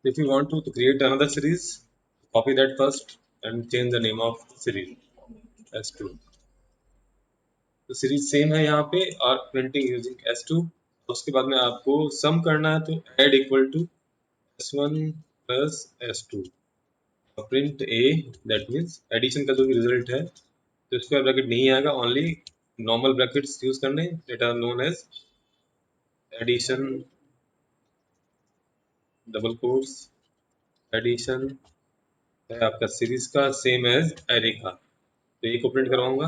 If you want to create another series, copy that first and change the name of the series S2. तो series same है यहाँ पे और printing using S2। उसके बाद में आपको सम करना है तो add equal to S1 plus S2 print A, that means addition का जो भी रिजल्ट है तो स्क्वायर ब्रैकेट नहीं आएगा, ओनली नॉर्मल ब्रैकेट्स यूज करने, that are known as addition double quotes. Addition है आपका सीरीज का सेम एज एरे का, तो ये को प्रिंट करवाऊंगा।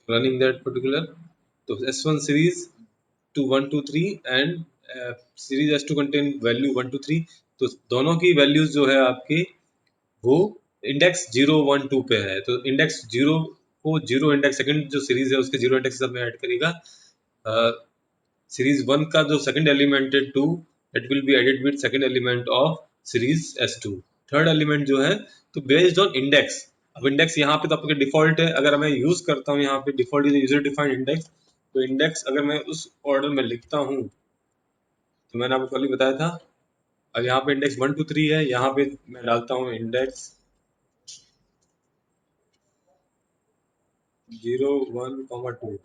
रनिंग दैट पर्टिकुलर, तो S1 series to 1 to 3 and series S2 contain value 1 to 3। तो दोनों की वैल्यूज जो है आपके वो इंडेक्स 0 1 2 पे है, तो इंडेक्स 0 को 0 इंडेक्स सेकंड जो सीरीज है उसके 0 इंडेक्स के साथ में ऐड करेगा। सीरीज 1 का जो सेकंड एलिमेंट है 2, it will be added with second element of series S2। Third element जो है तो बेस्ड ऑन इंडेक्स। अब इंडेक्स यहाँ पे तो आपके डिफॉल्ट है, अगर मैं यूज करता हूँ यहाँ पे default is user defined index, तो इंडेक्स अगर मैं उस ऑर्डर में लिखता हूँ तो मैंने आपको कल ही बताया था। अब यहाँ पे इंडेक्स 1 2 3 है, यहाँ पे मैं डालता हूँ इंडेक्स 0 1 2।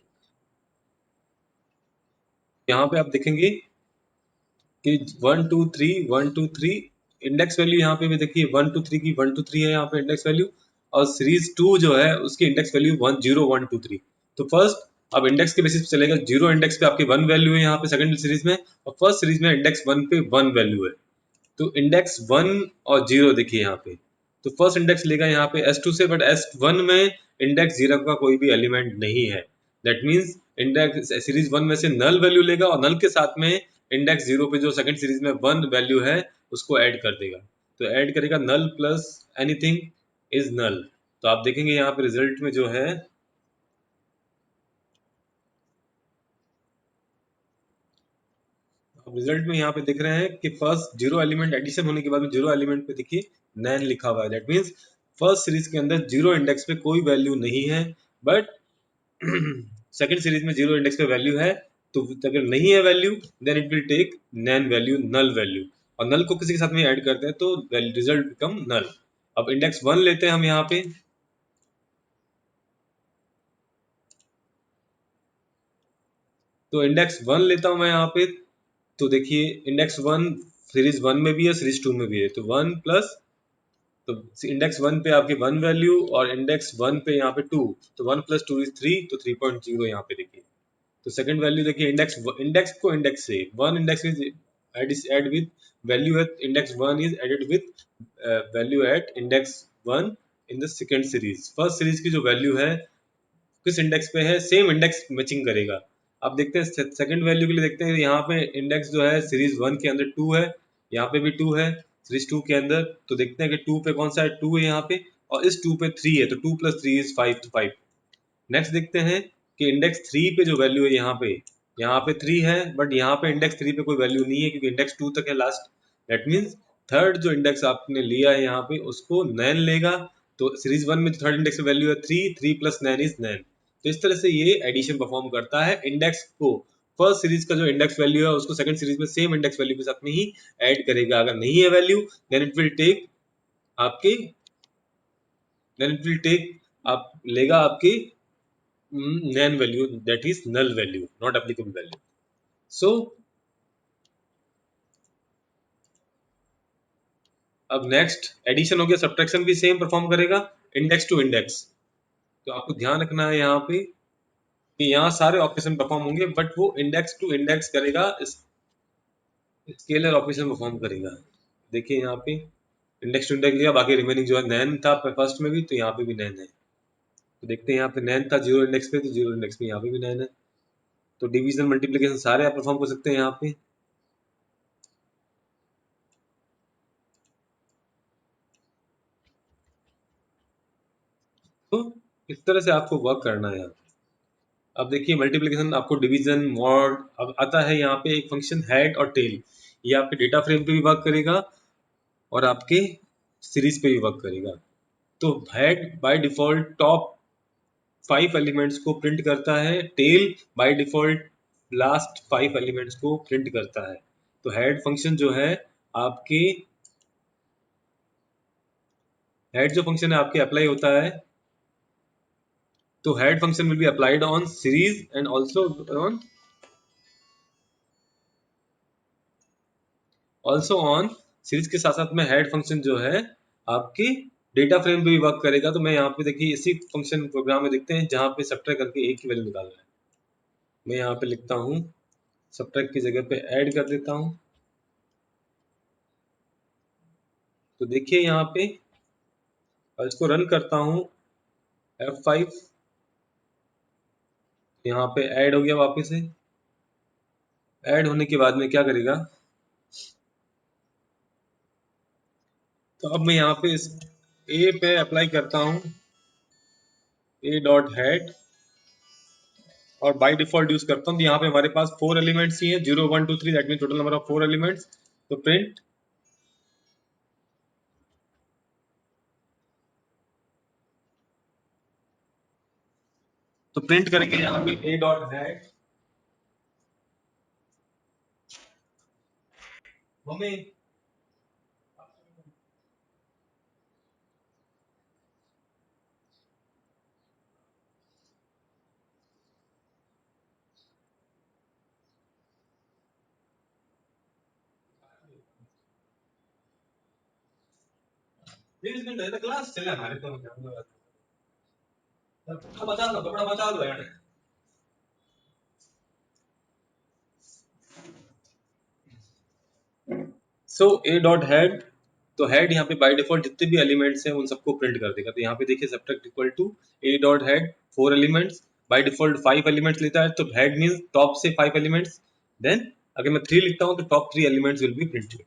यहाँ पे आप देखेंगे कि 1 2 3 1 2 3 इंडेक्स वैल्यू यहाँ पे भी देखिए 1 2 3 की 1 2 3 है यहाँ पे इंडेक्स वैल्यू, और सीरीज 2 जो है उसकी इंडेक्स वैल्यू 1 0 1 2 3। तो फर्स्ट अब इंडेक्स के बेसिस पे चलेगा, 0 इंडेक्स पे आपकी 1 वैल्यू है यहाँ पे सेकंड सीरीज में, और फर्स्ट सीरीज में इंडेक्स 1 पे 1 वैल्यू है। तो इंडेक्स 1 और 0 देखिए यहाँ पे, तो फर्स्ट इंडेक्स लेगा यहाँ पे S2 से, बट S1 में इंडेक्स 0 का कोई भी एलिमेंट नहीं है। दैट मीन्स इंडेक्स सीरीज 1 में से नल वैल्यू लेगा और नल के साथ में इंडेक्स 0 पे जो सेकंड सीरीज में 1 वैल्यू है उसको ऐड कर देगा। तो ऐड करेगा नल प्लस एनीथिंग इज नल। तो आप देखेंगे यहाँ पे रिजल्ट में जो है, अब रिजल्ट में यहाँ पे देख रहे हैं कि फर्स्ट 0 एलिमेंट एडिशन होने के बाद में 0 एलिमेंट पे देखिए नैन लिखा हुआ है। दैट मीन्स फर्स्ट सीरीज के अंदर 0 इंडेक्स पे कोई वैल्यू नहीं है, बट सेकंड सीरीज में 0 इंडेक्स पे वैल्यू है। तो अगर नहीं है value then it will take NaN value, null value, और नल को किसी के साथ में ऐड करते हैं तो रिजल्ट बिकम नल। अब इंडेक्स 1 लेते हैं हम यहाँ पे, तो इंडेक्स 1 लेता हूं मैं यहाँ पे, तो देखिए इंडेक्स 1 सीरीज 1 में भी है सीरीज 2 में भी है, तो 1 प्लस, तो इंडेक्स 1 पे आपकी 1 वैल्यू और इंडेक्स 1 पे यहाँ पे 2, तो 1 प्लस 2 इज 3, तो 3.0 यहाँ पे देखिए। तो सेकंड वैल्यू देखिए इंडेक्स इंडेक्स को इंडेक्स से 1 index is add with value at index 1 is added with value at index 1 in the second series. First series की जो वैल्यू है किस इंडेक्स पे है सेम इंडेक्स मैचिंग करेगा। अब देखते हैं सेकंड वैल्यू के लिए, देखते हैं यहाँ पे इंडेक्स जो है सीरीज 1 के अंदर 2 है, यहाँ पे भी 2 है सीरीज 2 के अंदर, तो देखते हैं कि 2 पे कौन सा है, 2 है यहाँ पे, और इस 2 पे 3 है, तो 2 प्लस 3 इज 5, तो 5। नेक्स्ट देखते हैं कि इंडेक्स 3 पे जो वैल्यू है यहाँ पे 3 है, बट यहाँ पे इंडेक्स 3 पे कोई वैल्यू नहीं है क्योंकि इंडेक्स 2 तक है लास्ट। दैट मीन्स थर्ड जो इंडेक्स आपने लिया है यहाँ पे उसको नैन लेगा। तो सीरीज 1 में जो थर्ड इंडेक्स वैल्यू है 3, 3 प्लस नैन इज नैन। तो इस तरह से ये एडिशन परफॉर्म करता है इंडेक्स को, फर्स्ट सीरीज का जो इंडेक्स वैल्यू है उसको सेकंड सीरीज में सेम इंडेक्स वैल्यू के साथ में ही ऐड करेगा। अगर नहीं है value then it will take आपके, देन इट विल टेक आप लेगा आपकी NaN value, that is null value, not applicable value. So अब नेक्स्ट एडिशन हो गया, सब्ट्रैक्शन भी सेम परफॉर्म करेगा इंडेक्स टू इंडेक्स। तो आपको ध्यान रखना है यहाँ पे कि यहाँ सारे ऑपरेशन परफॉर्म होंगे बट वो इंडेक्स टू इंडेक्स करेगा, स्केलर ऑपरेशन परफॉर्म करेगा। देखिए यहाँ पे इंडेक्स टू इंडेक्स लिया, बाकी रिमेनिंग जो है नैन था फर्स्ट में भी, तो यहाँ पे भी नैन है। तो देखते हैं यहाँ पे नैन था 0 इंडेक्स पे, तो 0 इंडेक्स पे यहाँ पे भी नैन है। तो डिवीजन मल्टीप्लीकेशन सारे आप परफॉर्म कर सकते हैं यहाँ पे। तो इस तरह से आपको वर्क करना है यहाँ। अब देखिए मल्टीप्लिकेशन आपको डिवीजन मॉड, अब आता है यहाँ पे एक फंक्शन हेड और टेल, ये आपके डेटा फ्रेम पे भी वर्क करेगा और आपके सीरीज पे भी वर्क करेगा। तो head by default top 5 elements को प्रिंट करता है, tail by default last 5 elements को प्रिंट करता है। तो हेड फंक्शन जो है आपके, हेड जो फंक्शन है आपके अप्लाई होता है, तो head function will be applied on series and on series के साथ साथ में हेड फंक्शन जो है आपके डेटा फ्रेम पे भी वर्क करेगा। तो मैं यहाँ पे देखिए इसी फंक्शन प्रोग्राम में देखते हैं जहाँ पे सब्ट्रैक्ट करके एक की वैल्यू निकाल रहा है। मैं यहाँ पे लिखता हूँ सब्ट्रैक्ट की जगह पे ऐड कर देता हूँ। तो देखिए यहाँ पे, और इसको रन करता हूँ F5, यहाँ पे ऐड हो गया वापस से। ऐड होने के बाद में क्या करेगा, तो अब मैं यहाँ पे इस ए पे अप्लाई करता हूँ ए डॉट हेड, और बाय डिफॉल्ट यूज करता हूँ। तो यहाँ पे हमारे पास 4 एलिमेंट्स ही हैं, 0 1 2 3, that mean total number of 4 elements. तो प्रिंट, तो प्रिंट करेंगे यहाँ पे ए डॉट हेड, हमें क्लास चले हमारे, तो कपड़ा बचा दो यार। सो ए डॉट हेड, तो हेड यहाँ पे बाय डिफॉल्ट जितने भी एलिमेंट्स हैं उन सबको प्रिंट कर देगा। तो यहाँ पे देखिए subtract equal to a dot head 4 elements, by default 5 elements लेता है, तो हेड मींस टॉप से 5 एलिमेंट्स। देन अगर मैं 3 लिखता हूँ तो top 3 elements will be printed.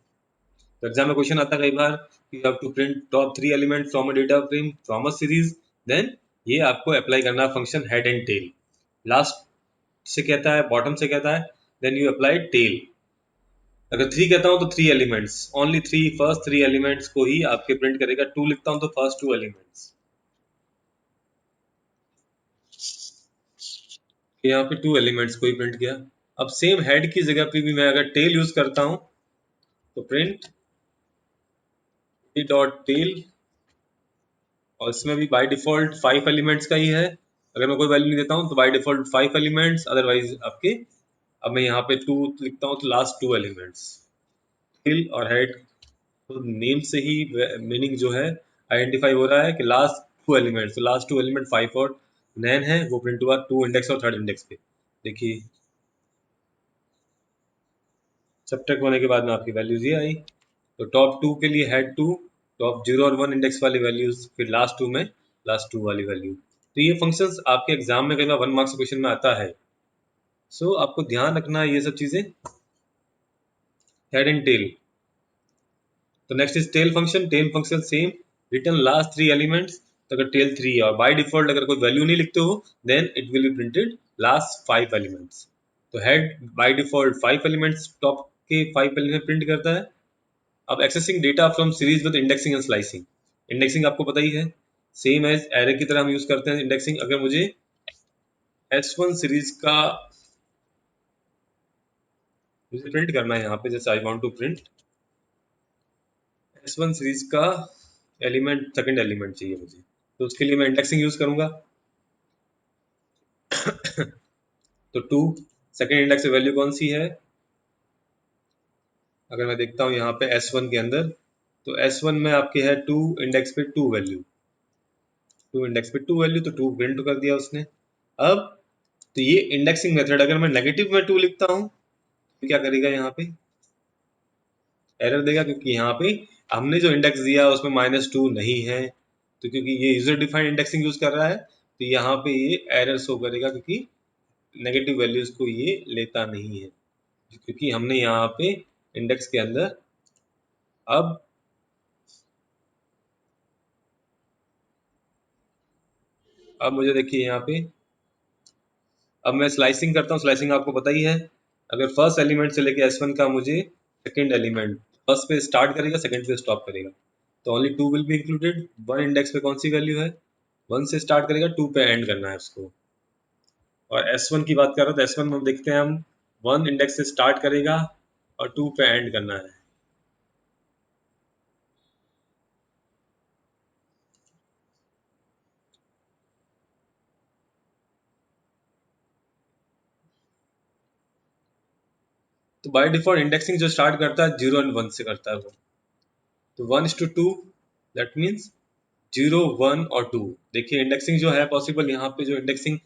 तो एग्जाम में क्वेश्चन आता है कई बार कि you have to print top 3 elements from a data frame from a series, then ये आपको अप्लाई करना function head and tail. Last से कहता है, बॉटम से कहता है, देन यू अप्लाई टेल। अगर 3 कहता हूँ तो 3 एलिमेंट्स, ओनली 3, फर्स्ट 3 एलिमेंट्स को ही आपके प्रिंट करेगा। 2 लिखता हूँ तो फर्स्ट 2 एलिमेंट्स, यहाँ पे 2 एलिमेंट्स को ही प्रिंट किया। अब सेम हेड की जगह पे भी मैं अगर टेल यूज करता हूँ तो प्रिंट ए डॉट टेल, और इसमें भी बाय डिफॉल्ट 5 एलिमेंट्स का ही है। अगर मैं कोई वैल्यू नहीं देता हूँ तो बाय डिफॉल्ट 5 एलिमेंट्स, अदरवाइज आपके, अब मैं यहाँ पे 2 लिखता हूँ तो लास्ट 2 एलिमेंट्स। टेल और हेड, तो नेम से ही मीनिंग जो है आइडेंटिफाई हो रहा है कि लास्ट 2 एलिमेंट्स, तो लास्ट 2 एलिमेंट 5 और 9 है, वो प्रिंट हुआ 2 इंडेक्स और 3rd इंडेक्स पे। देखिए सब्ट्रैक्ट होने के बाद में आपकी वैल्यूज ये आई। तो टॉप 2 के लिए हेड 2, टॉप 0 और 1 इंडेक्स वाली वैल्यूज, फिर लास्ट 2 में लास्ट 2 वाली वैल्यू। तो ये फंक्शंस आपके एग्जाम में कई बार 1 मार्क्स क्वेश्चन में आता है। सो आपको ध्यान रखना है ये सब चीजें, हेड एंड टेल। तो next is tail function. Tail function same, return last 3 elements. तो अगर टेल 3 है और बाय डिफॉल्ट अगर कोई वैल्यू नहीं लिखते हो, then it will be printed last 5 elements. तो head by default 5 elements, top के 5 एलिमेंट प्रिंट करता है। अब accessing data from series with indexing and slicing. Indexing आपको पता ही है, सेम एज एरे की तरह हम यूज करते हैं इंडेक्सिंग। अगर मुझे S1 सीरीज का मुझे प्रिंट करना है यहाँ पे, जैसे I want to print S1 series का एलिमेंट, सेकंड एलिमेंट चाहिए मुझे, तो उसके लिए मैं इंडेक्सिंग यूज करूंगा। तो 2, सेकंड इंडेक्स में वैल्यू कौन सी है, अगर मैं देखता हूँ यहाँ पे S1 के अंदर, तो S1 में आपके है 2 इंडेक्स पे 2 वैल्यू, 2 इंडेक्स पे 2 वैल्यू, तो 2 प्रिंट कर दिया उसने। अब तो ये इंडेक्सिंग मेथड, अगर मैं नेगेटिव में 2 लिखता हूँ तो क्या करेगा, यहाँ पे एरर देगा, क्योंकि यहाँ पे हमने जो इंडेक्स दिया उसमें -2 नहीं है। तो क्योंकि ये यूजर डिफाइंड इंडेक्सिंग यूज कर रहा है, तो यहाँ पे ये एरर शो करेगा, क्योंकि नेगेटिव वैल्यूज को ये लेता नहीं है, क्योंकि हमने यहाँ पे इंडेक्स के अंदर, अब मुझे देखिए यहाँ पे, अब मैं स्लाइसिंग करता हूँ। स्लाइसिंग आपको पता ही है, अगर फर्स्ट एलिमेंट से लेके S1 का मुझे सेकंड एलिमेंट, फर्स्ट पे स्टार्ट करेगा, सेकंड पे स्टॉप करेगा, तो only 2 will be included. 1 index पे कौन सी वैल्यू है, 1 से स्टार्ट करेगा, 2 पे एंड करना है उसको। और S1 की बात कर रहा था, S1 में देखते हैं हम 1 इंडेक्स से स्टार्ट करेगा और 2 पे एंड करना है। तो बाय डिफॉल्ट इंडेक्सिंग जो स्टार्ट करता है 0 और 1 से करता है वो। तो 1:2 दैट मीन्स 0, 1 और 2। देखिए इंडेक्सिंग जो है पॉसिबल यहाँ पे, जो इंडेक्सिंग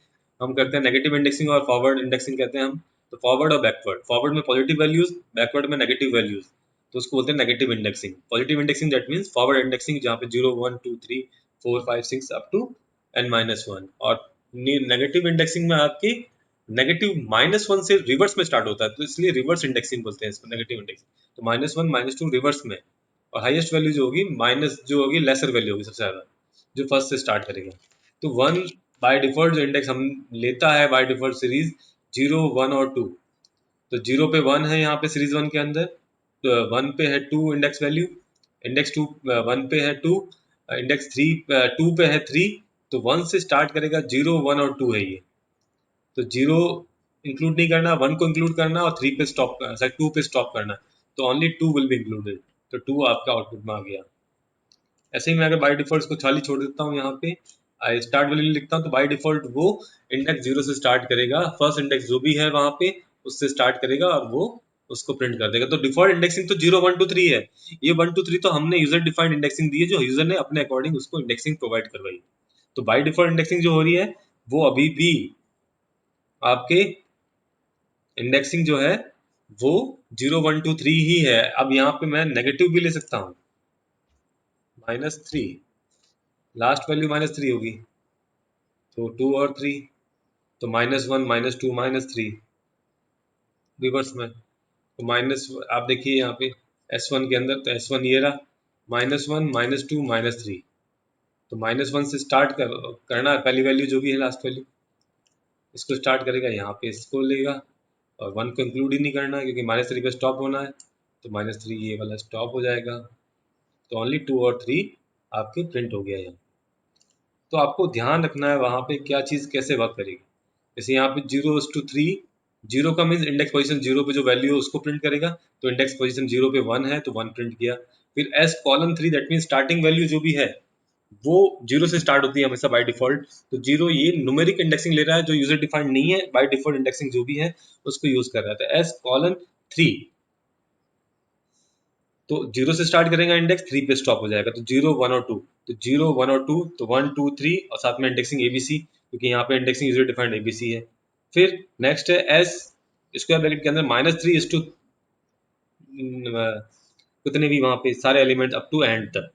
हम करते हैं नेगेटिव इंडेक्सिंग और फॉरवर्ड इंडेक्सिंग कहते हैं हम। तो फॉरवर्ड और बैकवर्ड, फॉरवर्ड में पॉजिटिव वैल्यूज, बैकवर्ड में नेगेटिव वैल्यूज, तो उसको बोलते हैं negative indexing. Positive indexing that means forward indexing जहाँ पे 0, 1, 2, 3, 4, 5, 6 अप टू n-1। और नेगेटिव इंडेक्सिंग में आपकी नेगेटिव -1 से रिवर्स में स्टार्ट होता है, तो इसलिए रिवर्स इंडेक्सिंग बोलते हैं इसको, नेगेटिव इंडेक्सिंग। तो -1, -2 रिवर्स में, और हाईएस्ट वैल्यू जो होगी माइनस, जो होगी लेसर वैल्यू होगी सबसे ज्यादा, जो फर्स्ट से स्टार्ट करेगा। तो 1 बाय डिफॉल्ट जो इंडेक्स हम लेता है बाय डिफॉल्ट सीरीज 0, 1 और 2। तो 0 पे 1 है यहाँ पे सीरीज 1 के अंदर, तो 1 पे है 2 इंडेक्स वैल्यू, इंडेक्स 2 1 पे है 2, इंडेक्स 3 2 पे है 3। तो 1 से स्टार्ट करेगा, 0, 1 और 2 है ये। तो 0 इंक्लूड नहीं करना, 1 को इंक्लूड करना और 3 पे स्टॉप करना, सॉरी 2 पे स्टॉप करना। तो ओनली 2 विल बी इंक्लूडेड। तो 2 आपका आउटपुट में आ गया। ऐसे ही मैं अगर बाय डिफॉल्ट इसको खाली छोड़ देता हूँ, यहाँ पे आई स्टार्ट वैल्यू लिखता हूँ, तो बाय डिफॉल्ट वो इंडेक्स 0 से स्टार्ट करेगा, फर्स्ट इंडेक्स जो भी है वहां पे उससे स्टार्ट करेगा और वो उसको प्रिंट कर देगा। तो डिफॉल्ट इंडेक्सिंग तो 0, 1, 2, 3 है। ये 1, 2, 3 तो हमने यूजर डिफाइंड इंडेक्सिंग दी है, जो यूजर ने अपने अकॉर्डिंग उसको इंडेक्सिंग प्रोवाइड करवाई। तो बाय डिफॉल्ट इंडेक्सिंग जो हो रही है वो अभी भी आपके इंडेक्सिंग जो है वो 0, 1, 2, 3 ही है। अब यहाँ पे मैं नेगेटिव भी ले सकता हूँ, -3, लास्ट वैल्यू -3 होगी, तो 2 और 3, तो -1, -2, -3 रिवर्स में। तो माइनस, आप देखिए यहाँ पे S1 के अंदर, तो S1 ये रहा, -1, -2, -3। तो -1 से स्टार्ट करना है, पहली वैल्यू जो भी है लास्ट वैल्यू, इसको स्टार्ट करेगा, यहाँ पे इसको लेगा, और 1 को इंक्लूड ही नहीं करना है क्योंकि -3 पे स्टॉप होना है। तो -3 ये वाला स्टॉप हो जाएगा। तो ओनली 2 और 3 आपके प्रिंट हो गया यहाँ। तो आपको ध्यान रखना है वहाँ पे क्या चीज़ कैसे वर्क करेगी। जैसे यहाँ पे 0:3, 0 का मीन्स इंडेक्स पोजीशन 0 पे जो वैल्यू है उसको प्रिंट करेगा। तो इंडेक्स पोजीशन 0 पे 1 है तो 1 प्रिंट किया। फिर S:3 that means starting value जो भी है वो 0 से स्टार्ट होती है हमेशा बाय डिफॉल्ट। तो 0 ये न्यूमेरिक इंडेक्सिंग ले रहा है, जो यूजर डिफाइंड नहीं है, बाय डिफॉल्ट इंडेक्सिंग जो भी है उसको यूज कर रहा था। S:3 तो 0 से स्टार्ट करेगा इंडेक्स, 3 पे स्टॉप हो जाएगा। तो 0, 1 और 2, तो 0, 1 और 2, तो 1, 2, 3 और साथ में इंडेक्सिंग एबीसी, क्योंकि यहाँ पे इंडेक्सिंग यूजर डिफाइंड एबीसी है। फिर नेक्स्ट है एस स्क्वायर ब्रैकेट के अंदर -3 इज टू कितने भी वहाँ पे सारे एलिमेंट अप टू एंड तक।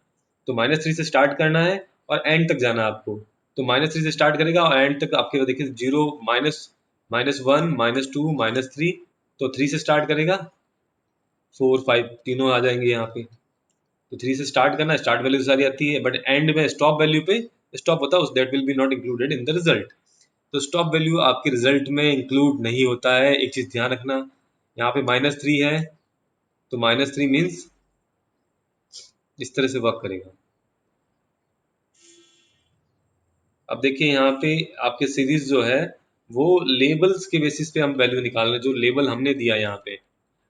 तो -3 से स्टार्ट करना है और एंड तक जाना है आपको। तो -3 से स्टार्ट करेगा और एंड तक आपके देखिए 0, -1, -2, -3। तो 3 से स्टार्ट करेगा, 4, 5 तीनों आ जाएंगे यहाँ पे। तो 3 से स्टार्ट करना, स्टार्ट वैल्यू सारी आती है, बट एंड में स्टॉप वैल्यू पे स्टॉप होता है, that will B not included in the result. तो स्टॉप वैल्यू आपके रिजल्ट में इंक्लूड नहीं होता है, एक चीज ध्यान रखना। यहाँ पे -3 है, तो -3 मीन्स इस तरह से वर्क करेगा। अब देखिए यहाँ पे आपके सीरीज जो है वो लेबल्स के बेसिस पे हम वैल्यू निकाल रहे हैं, जो लेबल हमने दिया यहाँ पे।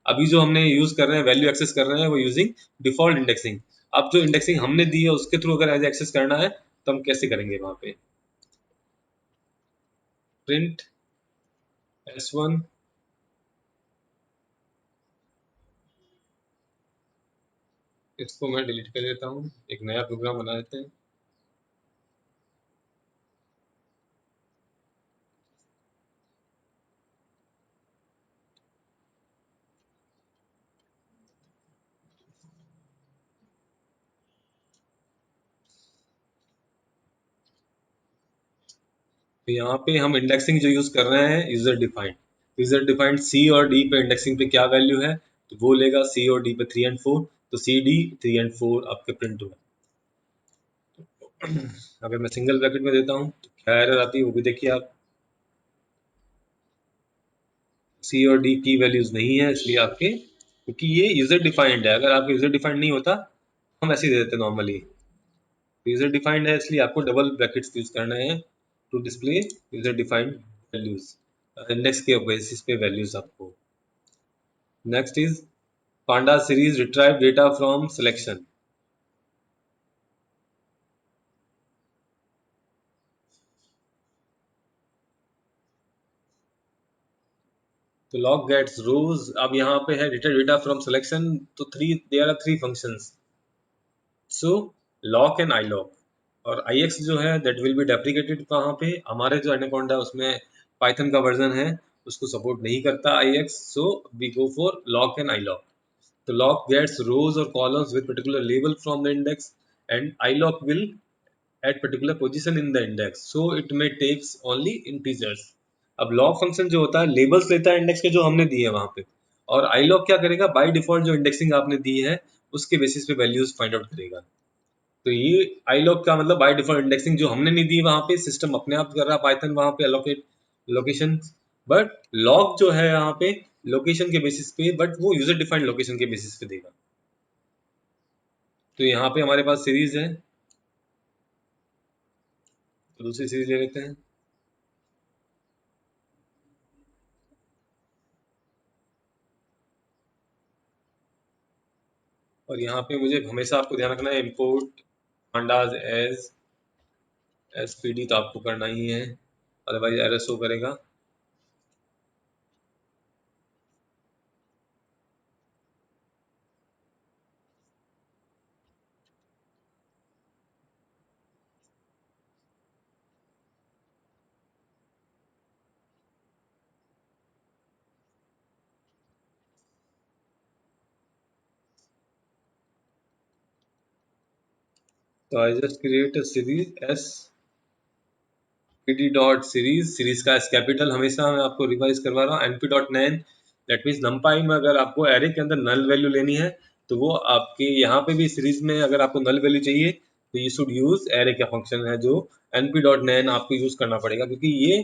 अभी जो हमने यूज कर रहे हैं, वैल्यू एक्सेस कर रहे हैं, वो यूजिंग डिफॉल्ट इंडेक्सिंग। अब जो इंडेक्सिंग हमने दी है उसके थ्रू अगर एज एक्सेस करना है तो हम कैसे करेंगे, वहां पे प्रिंट S1, इसको मैं डिलीट कर देता हूँ, एक नया प्रोग्राम बना देते हैं। तो यहाँ पे हम इंडेक्सिंग जो यूज कर रहे हैं यूजर डिफाइंड सी और डी पे इंडेक्सिंग पे क्या वैल्यू है, तो वो लेगा सी और डी पे 3 एंड 4। तो सी डी 3 एंड 4 आपके प्रिंट हुए। अगर मैं सिंगल ब्रैकेट में देता हूँ तो क्या एरर आती है वो भी देखिए आप। सी और डी की वैल्यूज नहीं है इसलिए आपके, क्योंकि ये यूजर डिफाइंड है। अगर आपके यूजर डिफाइंड नहीं होता हम ऐसे ही दे देते नॉर्मली। यूजर डिफाइंड है इसलिए आपको डबल ब्रैकेट्स यूज करना है to display user defined values, index के बेसिस पे वैल्यूज आपको। Next is panda series retrieve data from selection. तो log gets rows, अब यहाँ पे है retrieve data from selection, तो there are three functions, so lock and ilock, और ix जो है that will be deprecated कहाँ पे, हमारे जो एनाकोंडा उसमें पाइथन का वर्जन है उसको सपोर्ट नहीं करता ix, so we go for lock and ilock। तो lock gets rows or columns with particular label from the index and ilock will at particular position in the index, so it may takes only integers। अब log function जो होता है labels लेता है index के जो हमने दिए हैं वहां पे, और iLog क्या करेगा, बाय डिफॉल्ट जो इंडेक्सिंग आपने दी है उसके बेसिस पे वैल्यूज फाइंड आउट करेगा। तो ये iLog का मतलब बाय डिफॉल्ट इंडेक्सिंग जो हमने नहीं दी वहां पे सिस्टम अपने आप कर रहा पाइथन वहां पे एलोकेट लोकेशन, बट log जो है यहाँ पे लोकेशन के बेसिस पे, बट वो यूजर डिफाइंड लोकेशन के बेसिस पे देगा। तो यहाँ पे हमारे पास सीरीज है, तो दूसरी सीरीज ले लेते हैं। और यहाँ पे मुझे हमेशा आपको ध्यान रखना है इम्पोर्ट पांडाज एज एसपीडी तो आपको करना ही है, अदरवाइज एरर शो करेगा। तो I just create a series S pd dot series, series का एस कैपिटल हमेशा मैं आपको रिवाइज करवा रहा हूँ, np dot NaN, that means numpy में अगर आपको एरे के अंदर नल वैल्यू लेनी है तो वो आपके यहाँ पे भी सीरीज में अगर आपको नल वैल्यू चाहिए तो यू शुड यूज एरे का फंक्शन है जो np डॉट नैन आपको यूज करना पड़ेगा, क्योंकि ये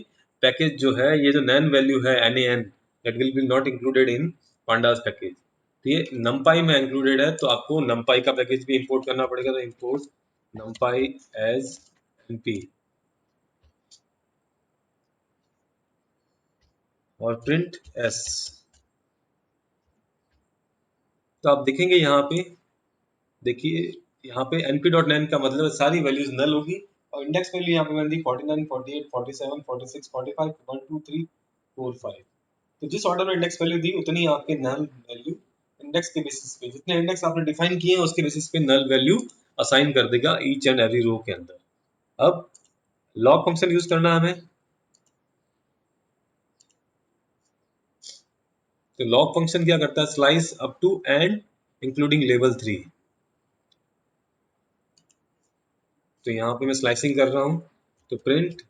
पैकेज जो है ये जो नैन वैल्यू है nan that will B not included in pandas package, तो ये numpy में इंक्लूडेड है, तो आपको numpy का पैकेज भी इंपोर्ट करना पड़ेगा, तो इंपोर्ट numpy एज np और प्रिंट एस। तो आप देखेंगे यहाँ पे, देखिए यहाँ पे np.nan का मतलब सारी वैल्यूज नल होगी, और इंडेक्स वैल्यू यहाँ पे मैंने दी 49 48 47 46 45 1 2 3 4 5, तो जिस ऑर्डर में इंडेक्स वैल्यू दी उतनी आपके नल वैल्यू इंडेक्स के बेसिस पे जितने इंडेक्स आपने डिफाइन किए हैं उसके बेसिस पे नल वैल्यू असाइन कर देगा ईच एंड एवरी रो के अंदर। अब लॉग फंक्शन यूज करना है हमें, तो लॉग फंक्शन क्या करता है, slice up to and including level 3, तो यहाँ पे मैं स्लाइसिंग कर रहा हूँ, तो print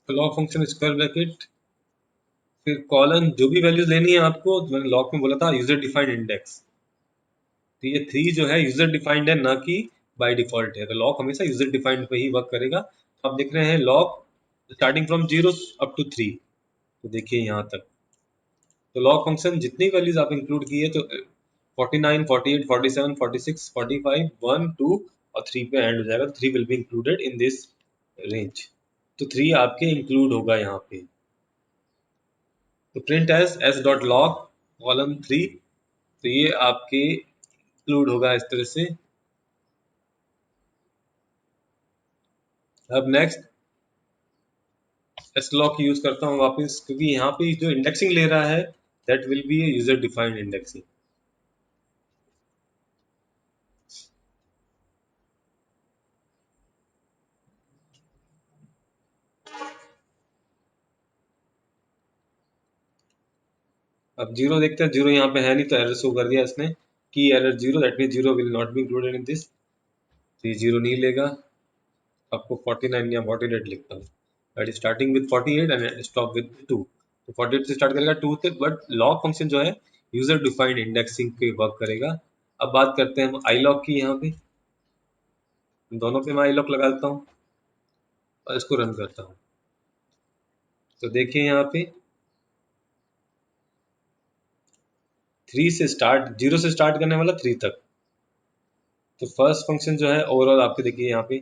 log function square bracket फिर कॉलन जो भी वैल्यूज लेनी है आपको, तो मैंने लॉग में बोला था यूजर डिफाइंड इंडेक्स, तो ये 3 जो है यूजर डिफाइंड है ना कि बाय डिफॉल्ट है, तो लॉग हमेशा यूजर डिफाइंड पे ही वर्क करेगा। तो आप देख रहे हैं log starting from 0 up to 3, तो देखिए यहाँ तक, तो लॉग फंक्शन जितनी वैल्यूज आप इंक्लूड किए तो 49 48 47 46 45 1 2 और 3 पे एंड हो जाएगा, तो 3 will be included in this range, तो 3 आपके इंक्लूड होगा यहाँ पे। तो print S S dot log column 3, तो ये आपके इंक्लूड होगा इस तरह से। अब नेक्स्ट एस लॉग की यूज करता हूँ वापस, क्योंकि यहाँ पे जो इंडेक्सिंग ले रहा है that will B user defined indexing. अब जीरो देखते हैं, जीरो यहाँ पे है नहीं तो एरर शो कर दिया इसने, की error zero, that mean zero will not be included in this, तो ये जीरो नहीं लेगा। आपको 49 या 48 लिखता हूँ, that is starting with 48 and stop with 2, तो 48 से स्टार्ट करेगा 2 तक, बट लॉग फंक्शन जो है यूजर डिफाइंड इंडेक्सिंग पे वर्क करेगा। अब बात करते हैं हम आई लॉक की। यहाँ पे दोनों पे मैं आई लॉक लगा देता हूँ और इसको रन करता हूँ। तो देखिए यहाँ पे 3 से स्टार्ट, 0 से स्टार्ट करने वाला 3 तक। तो फर्स्ट फंक्शन जो है ओवरऑल आपके देखिए यहाँ पे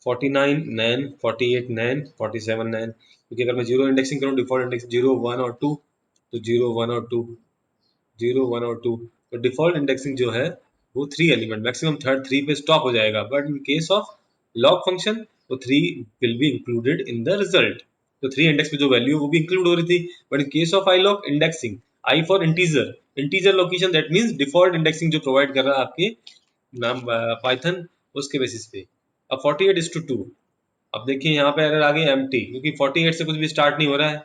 49 9 48 9 47 9, क्योंकि अगर मैं जीरो इंडेक्सिंग करूँ, डिफॉल्ट इंडेक्स 0 1 और 2, तो 0 1 और 2, 0 1 और 2, तो डिफॉल्ट इंडेक्सिंग जो है वो 3 एलिमेंट, मैक्सिमम थर्ड 3 पे स्टॉप हो जाएगा। But in case of log function वो 3 will be included in the result. तो 3 इंडेक्स पे जो वैल्यू वो भी इंक्लूड हो रही थी। But in case of I log indexing, I for integer, integer location, that means default indexing जो प्रोवाइड कर रहा है आपके नाम पाइथन, उसके बेसिस पे। अब 48:2, अब देखिए यहाँ पे एरर आ गई एम्प्टी, क्योंकि 48 से कुछ भी स्टार्ट नहीं हो रहा है।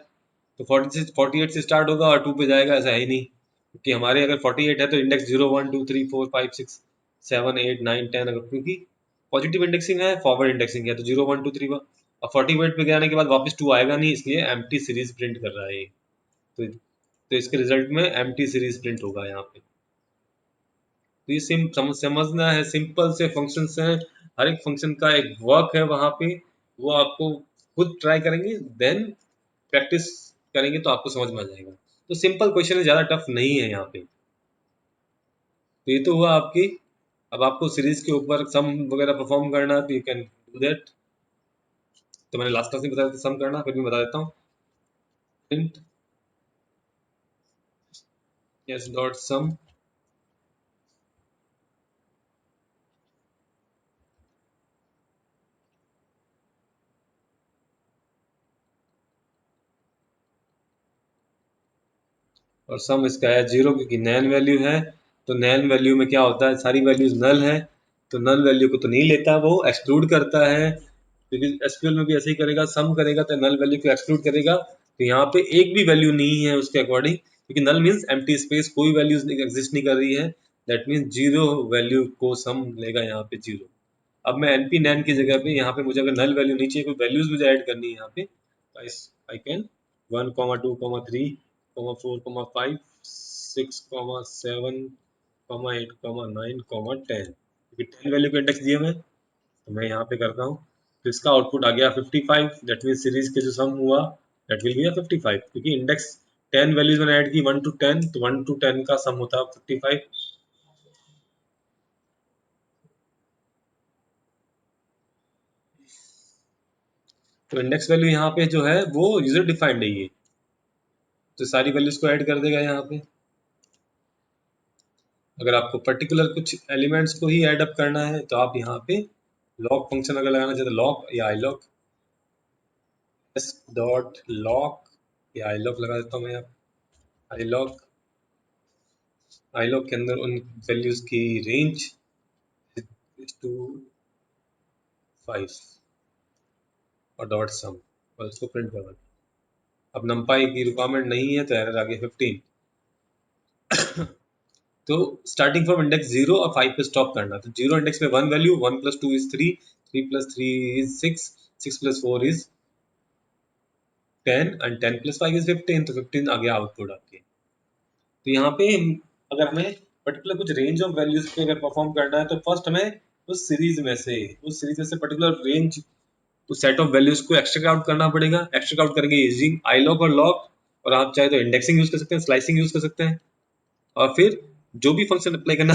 तो 48 से स्टार्ट होगा और 2 पे जाएगा, ऐसा है ही नहीं। क्योंकि हमारे अगर 48 है तो इंडेक्स 0 1 2 3 4 5 6 7 8 9 10, अगर क्योंकि पॉजिटिव इंडेक्सिंग है, फॉरवर्ड इंडेक्सिंग है, तो 0 1 2 3 1। अब 48 पे जाने के बाद वापस 2 आएगा नहीं, इसलिए एम्प्टी सीरीज प्रिंट कर रहा है ये। तो इसके रिजल्ट में एम्प्टी सीरीज प्रिंट होगा यहाँ पे। तो ये समझना है, सिंपल से फंक्शंस हैं, हर एक फंक्शन का एक वर्क है वहां पे, वो आपको खुद ट्राई करेंगे, देन प्रैक्टिस करेंगे तो आपको समझ में आ जाएगा। तो सिंपल क्वेश्चन है, ज़्यादा टफ नहीं है यहाँ पे। तो ये तो हुआ आपकी। अब आपको सीरीज के ऊपर सम वगैरह परफॉर्म करना है तो यू कैन डू दैट। तो मैंने लास्ट क्लास में बताया था सम करना, फिर भी बता देता हूँ। प्रिंट एस डॉट सम, और सम इसका है 0, क्योंकि नैन वैल्यू है। तो नैन वैल्यू में क्या होता है, सारी वैल्यूज नल है, तो नल वैल्यू को तो नहीं लेता, वो एक्सक्लूड करता है। क्योंकि एसक्यूएल में भी ऐसे ही करेगा, सम करेगा तो नल वैल्यू को एक्सक्लूड करेगा। तो यहाँ पे एक भी वैल्यू नहीं है उसके अकॉर्डिंग, क्योंकि नल मीन्स एम्प्टी स्पेस, कोई वैल्यूज एग्जिस्ट नहीं कर रही है। दैट मीन्स जीरो वैल्यू को सम लेगा यहाँ पे 0। अब मैं एनपी नैन की जगह पे यहाँ पे मुझे अगर नल वैल्यू नहीं चाहिए, कोई वैल्यूज मुझे ऐड करनी है यहाँ पे, तो आई कैन 1 2 3 4 5 6 7 8 9 10, क्योंकि 10 वैल्यू का इंडेक्स दिया मैं, तो मैं यहाँ पे करता हूँ। तो इसका आउटपुट आ गया 55, दैट मीन्स सीरीज के जो सम हुआ दैट विल बी 55, क्योंकि इंडेक्स 10 वैल्यूज मैंने ऐड की 1 to 10, तो 1 to 10 का सम होता है 55। तो इंडेक्स वैल्यू यहाँ पे जो है वो यूजर डिफाइंड है ये, तो सारी वैल्यूज को ऐड कर देगा यहाँ पे। अगर आपको पर्टिकुलर कुछ एलिमेंट्स को ही ऐड अप करना है तो आप यहाँ पे लॉग फंक्शन अगर लगाना चाहते तो लॉग या I log, S dot log या आई लॉग लगा देता हूँ मैं यहाँ। आई लॉग, आई लॉग के अंदर उन वैल्यूज की रेंज टू 5 और डॉट सम, और इसको प्रिंट करना। अब नंपाई की रिक्वायरमेंट नहीं है तो एरर आ गया 15। तो स्टार्टिंग फ्रॉम इंडेक्स 0 और 5 पे स्टॉप करना। तो 0 इंडेक्स में 1 value, 1 + 2 is 3, 3 + 3 is 6, 6 + 4 is 10 and 10 + 5 is 15, तो 15 आ गया आउटपुट आपके। तो यहाँ पे अगर हमें पर्टिकुलर कुछ रेंज ऑफ वैल्यूज पे अगर परफॉर्म करना है तो फर्स्ट हमें उस सीरीज में से पर्टिकुलर रेंज, उस सेट ऑफ वैल्यूज को एक्सट्रैक्ट आउट करना पड़ेगा। एक्सट्रैक्ट आउट करेंगे यूजिंग आई लॉग और लॉग, और आप चाहे तो इंडेक्सिंग यूज कर सकते हैं, स्लाइसिंग यूज कर सकते हैं, और फिर जो भी फंक्शन अप्लाई करना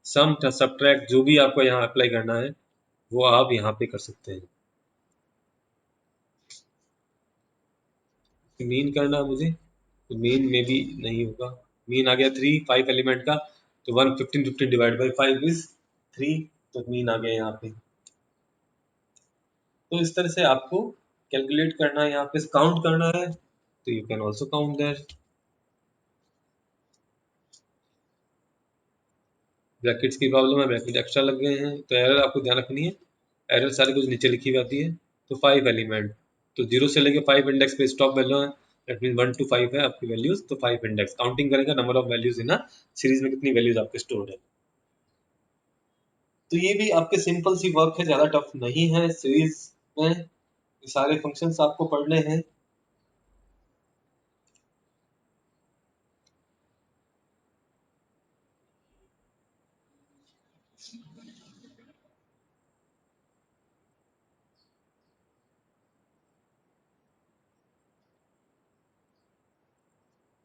सम सब्ट्रैक्ट जो भी आपको यहाँ अप्लाई करना है वो आप यहाँ पे कर सकते हैं। मीन करना है मुझे, तो मीन में भी नहीं होगा। मीन आ गया 3, 5 एलिमेंट का, तो 1 15 15 डिवाइड बाई 5 इज 3, तो मीन आ गया यहाँ पे। तो इस तरह से आपको कैलकुलेट करना है, यहाँ पे काउंट करना है, तो you can also count there. Brackets की प्रॉब्लम है, ब्रैकेट एक्स्ट्रा लग गए हैं, तो एरर आपको ध्यान रखनी है। एरर सारी कुछ नीचे लिखी हुई आती है। तो 5 एलिमेंट, तो 0 से लेके 5 इंडेक्स पे स्टॉप वैल्यू है, दैट मीन 1 to 5 है आपकी वैल्यूज, तो 5 इंडेक्स काउंटिंग करेगा number of values in series में कितनी वैल्यूज आपके स्टोर्ड है। तो ये भी आपके सिंपल सी वर्क है, ज़्यादा टफ नहीं है। सीरीज में ये सारे फंक्शंस आपको पढ़ने हैं।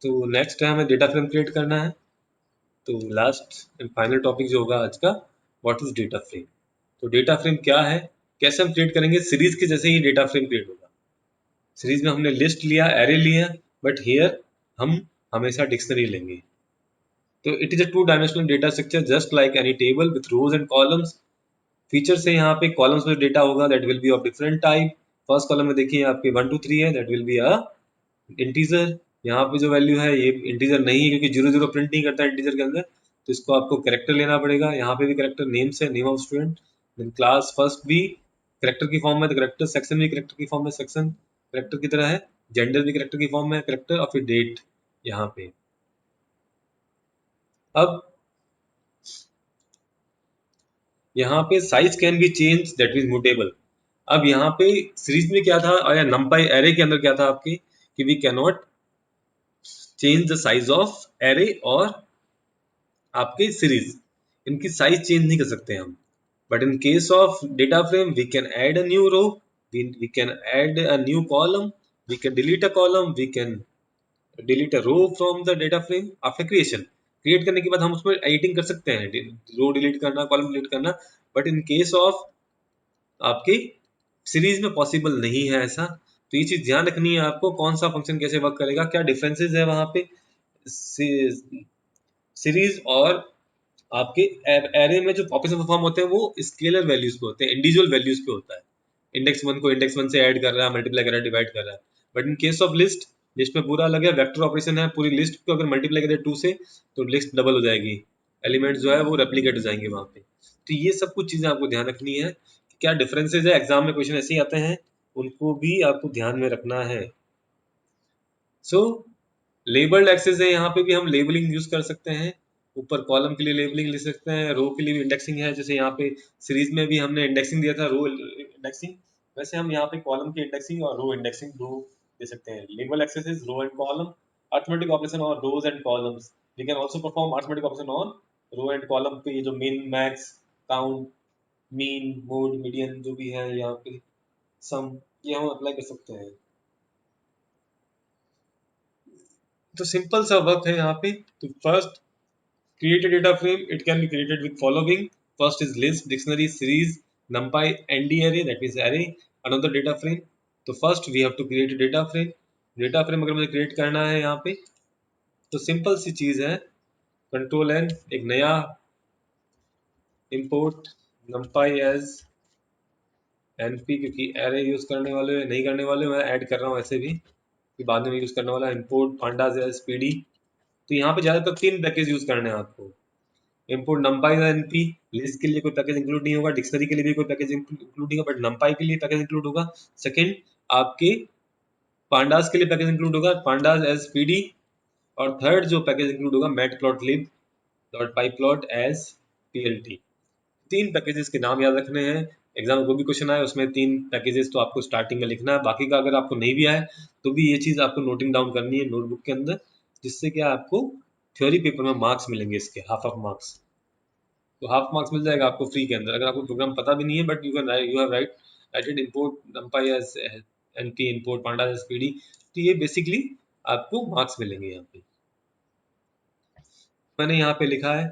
तो नेक्स्ट है हमें डेटा फ्रेम क्रिएट करना है। तो लास्ट एंड फाइनल टॉपिक जो होगा आज का, व्हाट इज डेटा फ्रेम। तो डेटा फ्रेम क्या है, कैसे हम क्रिएट करेंगे, सीरीज के जैसे ही डेटा फ्रेम क्रिएट होगा। सीरीज में हमने लिस्ट लिया, एरे लिया, बट हियर हम हमेशा डिक्शनरी लेंगे। तो it is a two dimensional data structure just like any table with rows and columns. Feature से यहाँ पे कॉलम्स में डेटा होगा that will be of different type. First column में देखिए आपके 1 2 3 है, that will be a integer. यहाँ पे जो वैल्यू है ये इंटीजर नहीं है क्योंकि 0 0 प्रिंट नहीं करता इंटीजर के अंदर, तो इसको आपको कैरेक्टर लेना पड़ेगा। यहाँ पे भी कैरेक्टर नेम से, name of student. Then class first भी कैरेक्टर की फॉर्म में, तो कैरेक्टर सेक्शन भी कैरेक्टर की फॉर्म में, सेक्शन कैरेक्टर की तरह है। जेंडर भी कैरेक्टर की फॉर्म में कैरेक्टर, और फिर डेट यहाँ पे। अब यहाँ पे size can be change, that is mutable. अब यहाँ पे सीरीज में क्या था, या नंपाई एरे के अंदर क्या था आपके, कि we can not change the size of array और आपके सीरीज, इनकी साइज चेंज नहीं कर सकते हम। But in case of data frame we can add a new row, we can add a new column, we can delete a column, we can delete a row from the data frame after creation। Create करने के बाद हम उसमें editing कर सकते हैं, रो delete करना, column delete करना। बट इन केस ऑफ आपकी सीरीज में पॉसिबल नहीं है ऐसा। तो ये चीज ध्यान रखनी है आपको, कौन सा फंक्शन कैसे वर्क करेगा, क्या डिफरेंसेस है वहां पे सीरीज और आपके एरे में। जो कॉपीज ऑफ फॉर्म होते हैं वो स्केलर वैल्यूज पे होते हैं, इंडिविजुअल वैल्यूज पे होता है। इंडेक्स वन को इंडेक्स वन से ऐड कर रहा है, मल्टीप्लाई कर रहा है, डिवाइड कर रहा है। But in case of list, list में पूरा अलग है, वेक्टर ऑपरेशन है। पूरी लिस्ट को अगर मल्टीप्लाई करें 2 से तो लिस्ट डबल हो जाएगी, एलिमेंट जो है वो रेप्लीकेट हो जाएंगे वहां पे। तो ये सब कुछ चीजें आपको ध्यान रखनी है कि क्या डिफरेंसेज है। एग्जाम में क्वेश्चन ऐसे ही आते हैं, उनको भी आपको ध्यान में रखना है। सो लेबल्ड एक्सेस है, यहाँ पे भी हम लेबलिंग यूज कर सकते हैं। ऊपर कॉलम के लिए लेबलिंग ले सकते हैं, रो के लिए भी इंडेक्सिंग है। जैसे यहाँ पे सीरीज में भी हमने इंडेक्सिंग दिया था, रो इंडेक्सिंग, वैसे हम यहाँ पे कॉलम की इंडेक्सिंग और रो इंडेक्सिंग दो दे सकते हैं। Label access row and column, arithmetic operation और rows and columns. We can also perform arithmetic operation on row and column पे। ये जो min, max, count, mean, mode, median जो भी है यहाँ पे, सम, ये हम अप्लाई कर सकते हैं। तो सिंपल सा वर्क है यहाँ पे। तो first, create a data frame. It can be created with following. First is list, dictionary, series, numpy, nd array, that means array, another data frame. तो first we have to create a data frame. Data frame अगर मुझे create करना है यहाँ पे, तो simple सी चीज है, कंट्रोल एन, एक नया इंपोर्ट numpy एज np, क्योंकि एरे यूज करने वाले नहीं करने वाले, मैं ऐड कर रहा हूँ ऐसे भी कि बाद में यूज करने वाला। Import pandas as pd। तो यहाँ पे ज्यादातर 3 पैकेज यूज करने हैं आपको। इम्पोर्ट numpy का np, लिस्ट के लिए कोई पैकेज इंक्लूड नहीं होगा, डिक्शनरी के लिए भी कोई पैकेज इंक्लूड नहीं होगा, बट numpy के लिए पैकेज इंक्लूड होगा। सेकंड, आपके pandas के लिए पैकेज इंक्लूड होगा, pandas एज pd। और थर्ड जो पैकेज इंक्लूड होगा, matplotlib dot pyplot as plt। 3 packages के नाम याद रखने हैं। एग्जाम में कोई भी क्वेश्चन आए उसमें 3 पैकेजेस तो आपको स्टार्टिंग में लिखना है। बाकी का अगर आपको नहीं भी आए तो भी ये चीज आपको नोटिंग डाउन करनी है नोटबुक के अंदर, जिससे क्या आपको थ्योरी पेपर में मार्क्स मिलेंगे, इसके हाफ ऑफ मार्क्स। तो हाफ मार्क्स मिल जाएगा आपको फ्री के अंदर। अगर आपको प्रोग्राम पता भी नहीं है, but you have write import numpy as np, import pandas as pd, तो ये बेसिकली आपको मार्क्स मिलेंगे यहाँ पे। मैंने यहाँ पे लिखा है।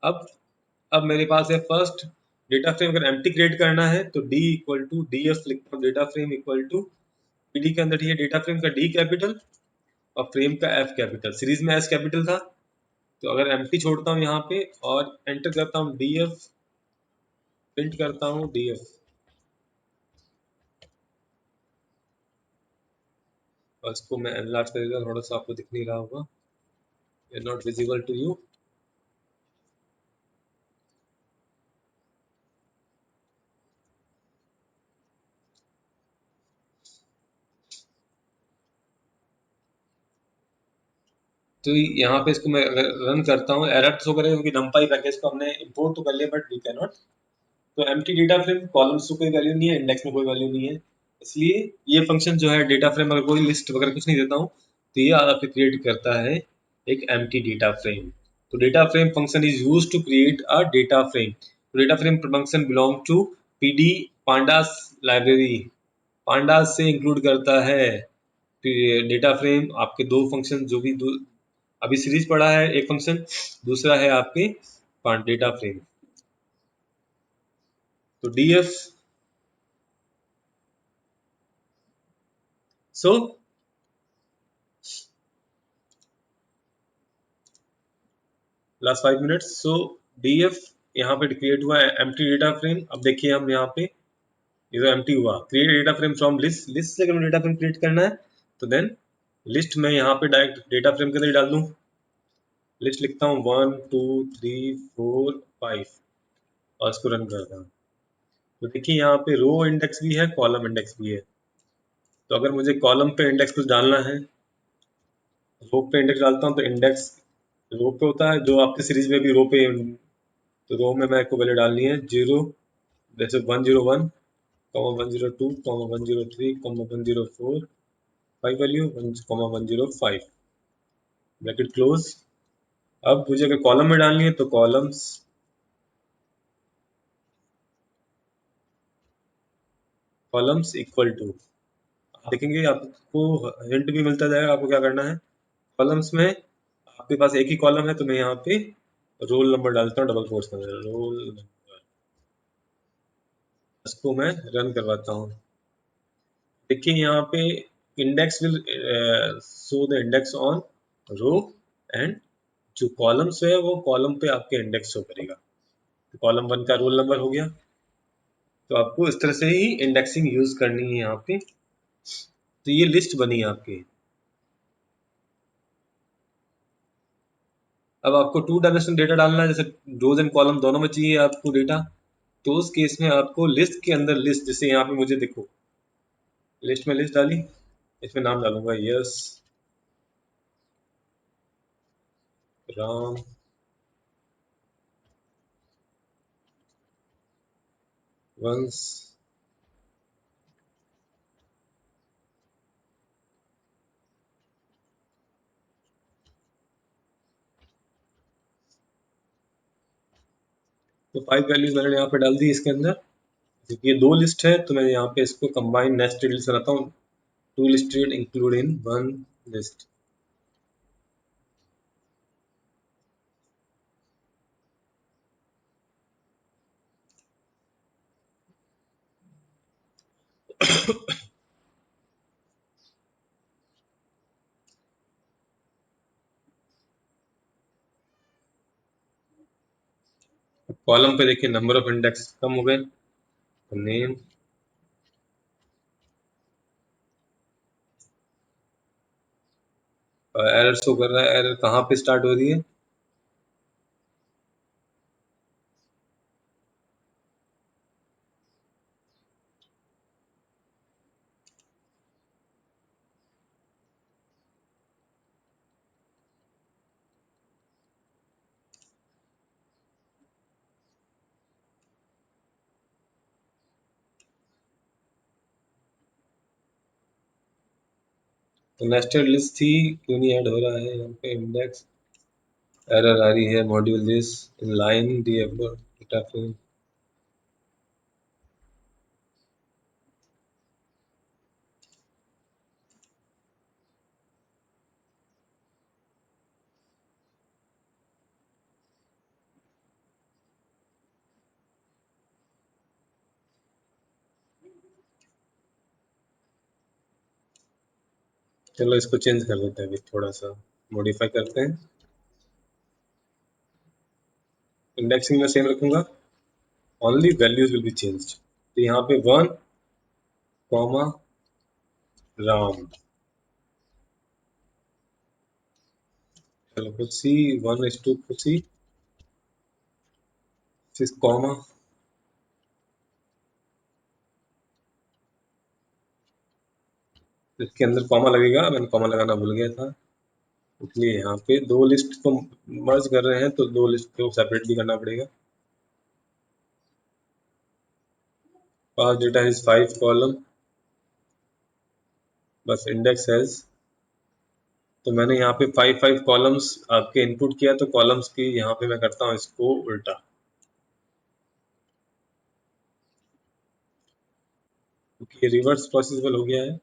अब मेरे पास है फर्स्ट डेटा फ्रेम। अगर एम्प्टी क्रिएट करना है तो d equal to D F लिखता हूँ, data frame equal to pd के अंदर ये डेटा फ्रेम का d कैपिटल और फ्रेम का f कैपिटल। सीरीज में s कैपिटल था, तो अगर एम्प्टी छोड़ता हूँ यहाँ पे और एंटर करता हूँ df, प्रिंट करता हूँ df, और इसको मैं एनलार्ज कर देता हूँ, थोड़ा सा आपको दिख नहीं रहा होगा, नॉट विजिबल टू यू। तो यहाँ पे इसको मैं अगर रन करता हूँ, एरर शो करेगा क्योंकि numpy पैकेज को हमने इंपोर्ट तो कर लिया, बट वी कैन नॉट। तो एम्प्टी डेटा फ्रेम, कॉलम्स में कोई वैल्यू नहीं है, इंडेक्स में कोई वैल्यू नहीं है, इसलिए ये फंक्शन जो है डेटा फ्रेम, अगर कोई लिस्ट वगैरह कुछ नहीं देता हूँ तो ये आपको क्रिएट करता है एक एम्प्टी डेटा फ्रेम। तो data frame function is used to create a data frame. तो data frame function belong to PD pandas library. Pandas से इंक्लूड करता है डेटा फ्रेम आपके दो फंक्शन जो भी दो अभी सीरीज पड़ा है एक फंक्शन, दूसरा है आपके डेटा फ्रेम। तो df सो लास्ट 5 मिनट्स। सो df यहाँ पे क्रिएट हुआ है एम्प्टी डेटा फ्रेम। अब देखिए हम यहाँ पे ये जो एम्प्टी हुआ create data frame from list, list से अगर डेटा फ्रेम क्रिएट करना है तो देन लिस्ट में यहाँ पे डायरेक्ट डेटा फ्रेम के अंदर डाल दूँ। लिस्ट लिखता हूँ 1 2 3 4 5 और इसको रन करता हूँ। तो देखिए यहाँ पे रो इंडेक्स भी है, कॉलम इंडेक्स भी है। तो अगर मुझे कॉलम पे इंडेक्स कुछ डालना है, रो पे इंडेक्स डालता हूँ तो इंडेक्स रो पे होता है, जो आपके सीरीज में भी रो पे। तो रो में मेरे को वैल्यू डालनी है 0, जैसे 101 102 103 104 5 वैल्यू 105 ब्रैकेट क्लोज। अब मुझे अगर कॉलम में डालनी है तो कॉलम्स इक्वल टू, आप देखेंगे आपको हिंट भी मिलता जाएगा आपको क्या करना है। कॉलम्स में आपके पास एक ही कॉलम है तो मैं यहाँ पे रोल नंबर डालता हूँ डबल कोट्स में, रोल नंबर। इसको मैं रन करवाता हूँ। देखिए यहाँ पे index will show the index on row and जो कॉलम्स है वो कॉलम पे आपके इंडेक्स शो करेगा। तो कॉलम 1 का रोल नंबर हो गया। तो आपको इस तरह से ही इंडेक्सिंग यूज करनी है यहाँ पे। तो ये लिस्ट बनी है आपकी। अब आपको 2 डायमेंशनल डेटा डालना है, जैसे रोज एंड कॉलम दोनों में चाहिए आपको डेटा। तो उस केस में आपको लिस्ट के अंदर लिस्ट, जैसे यहाँ पे मुझे देखो लिस्ट में लिस्ट डाली, इसमें नाम डालूंगा यस राम वंश। तो 5 वैल्यूज मैंने यहाँ पे डाल दी इसके अंदर। क्योंकि ये दो लिस्ट है तो मैं यहाँ पे इसको कंबाइन नेस्टेड लिस्ट बनाता हूँ, two listed include in one list. Column पे देखिए नंबर ऑफ इंडेक्स कम हो गए, नेम एरर शो कर रहा है। एरर कहाँ पे स्टार्ट हो रही है, तो नेस्टेड लिस्ट थी क्यों नहीं ऐड हो रहा है यहाँ पे इंडेक्स। एरर आ रही है module this in line the data frame. चलो इसको चेंज कर देते हैं, अभी थोड़ा सा मॉडिफाई करते हैं। इंडेक्सिंग में सेम रखूंगा, only values will be changed. तो यहाँ पे 1 कॉमा राम, चलो कुछ सी 1:2 सी, फिर कॉमा, इसके अंदर कॉमा लगेगा, मैंने कॉमा लगाना भूल गया था। इसलिए यहाँ पे दो लिस्ट को मर्ज कर रहे हैं तो दो लिस्ट को सेपरेट भी करना पड़ेगा। पास डेटा इज 5 कॉलम, बस इंडेक्स हैज। तो मैंने यहाँ पे 5 कॉलम्स आपके इनपुट किया, तो कॉलम्स की यहाँ पे मैं करता हूँ इसको उल्टा, क्योंकि ये रिवर्स पॉसिबल हो गया है।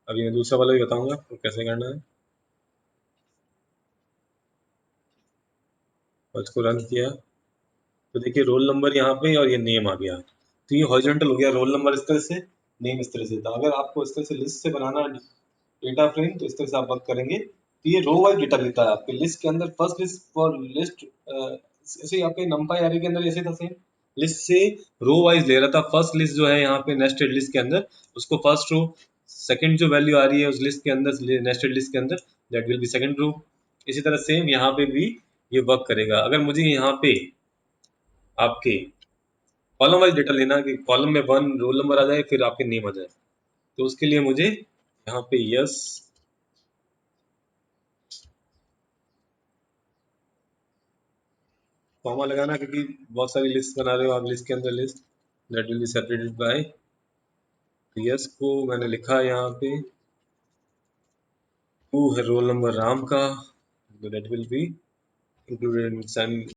अभी मैं दूसरा वाला भी बताऊंगा तो कैसे करना है। और इसको रन किया तो देखिए रोल नंबर यहाँ पे और ये नेम आ गया, तो ये हॉरिजॉन्टल हो गया, रोल नंबर इस तरह से, नेम इस तरह से था। अगर आपको इस तरह से लिस्ट से बनाना है डेटा फ्रेम तो इस तरह से आप वर्क करेंगे, तो ये रो वाइज डेटा लेता है आपके लिस्ट के अंदर। फर्स्ट लिस्ट फॉर लिस्ट ऐसे ही आपके नंपाई एरे के अंदर ऐसे था सेम, लिस्ट से रो वाइज ले रहा था। फर्स्ट लिस्ट जो है यहाँ पे नेस्टेड लिस्ट के अंदर, उसको फर्स्ट रो, सेकंड जो वैल्यू आ रही है उस लिस्ट के अंदर नेस्टेड लिस्ट के अंदर, that will be second row. इसी तरह सेम यहाँ पे भी ये वर्क करेगा। अगर मुझे यहाँ पे आपके कॉलम वाइज डेटा लेना है कि कॉलम में वन रोल नंबर आ जाए फिर आपके नेम आ जाए, तो उसके लिए मुझे यहाँ पे यस कॉमा लगाना, क्योंकि बहुत सारी लिस्ट बना रहे हो आप, लिस्ट के अंदर list that will be separated by, yes को मैंने लिखा यहाँ पे, टू है रोल नंबर राम का, that will be included in